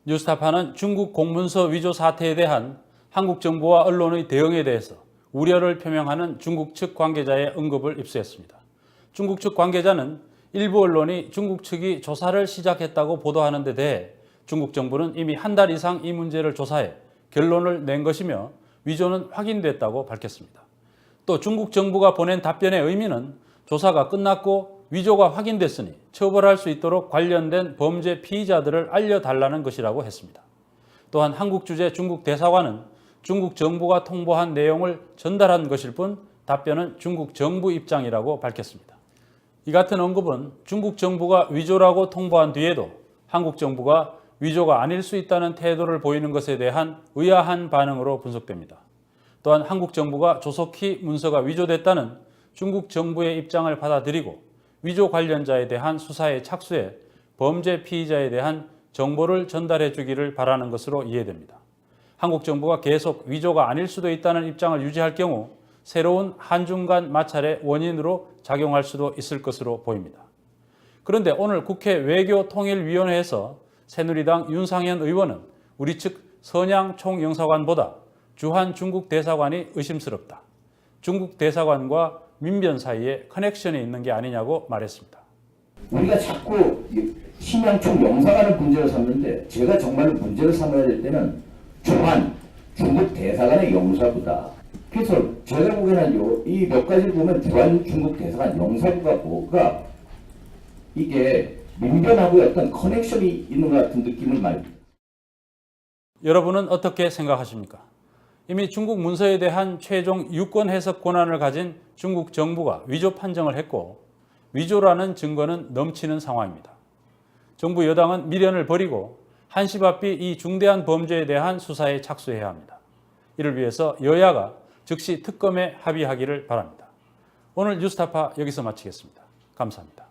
뉴스타파는 중국 공문서 위조 사태에 대한 한국 정부와 언론의 대응에 대해서 우려를 표명하는 중국 측 관계자의 언급을 입수했습니다. 중국 측 관계자는 일부 언론이 중국 측이 조사를 시작했다고 보도하는 데 대해 중국 정부는 이미 한 달 이상 이 문제를 조사해 결론을 낸 것이며 위조는 확인됐다고 밝혔습니다. 또 중국 정부가 보낸 답변의 의미는 조사가 끝났고 위조가 확인됐으니 처벌할 수 있도록 관련된 범죄 피의자들을 알려달라는 것이라고 했습니다. 또한 한국 주재 중국 대사관은 중국 정부가 통보한 내용을 전달한 것일 뿐 답변은 중국 정부 입장이라고 밝혔습니다. 이 같은 언급은 중국 정부가 위조라고 통보한 뒤에도 한국 정부가 위조가 아닐 수 있다는 태도를 보이는 것에 대한 의아한 반응으로 분석됩니다. 또한 한국 정부가 조속히 문서가 위조됐다는 중국 정부의 입장을 받아들이고 위조 관련자에 대한 수사에 착수해 범죄 피의자에 대한 정보를 전달해 주기를 바라는 것으로 이해됩니다. 한국 정부가 계속 위조가 아닐 수도 있다는 입장을 유지할 경우 새로운 한중 간 마찰의 원인으로 작용할 수도 있을 것으로 보입니다. 그런데 오늘 국회 외교통일위원회에서 새누리당 윤상현 의원은 우리 측 선양 총영사관보다 주한 중국 대사관이 의심스럽다. 중국 대사관과 민변 사이에 커넥션이 있는 게 아니냐고 말했습니다. 우리가 자꾸 신양 총영사관을 문제로 삼는데 제가 정말로 문제를 삼아야 될 때는 주한 중국 대사관의 영사부다. 그래서 제가 보기에는 이 몇 가지를 보면 주한 중국 대사관 영사부가 뭐가 이게 민변하고 어떤 커넥션이 있는 것 같은 느낌을 말입니다. 여러분은 어떻게 생각하십니까? 이미 중국 문서에 대한 최종 유권 해석 권한을 가진 중국 정부가 위조 판정을 했고 위조라는 증거는 넘치는 상황입니다. 정부 여당은 미련을 버리고 한시바삐 이 중대한 범죄에 대한 수사에 착수해야 합니다. 이를 위해서 여야가 즉시 특검에 합의하기를 바랍니다. 오늘 뉴스타파 여기서 마치겠습니다. 감사합니다.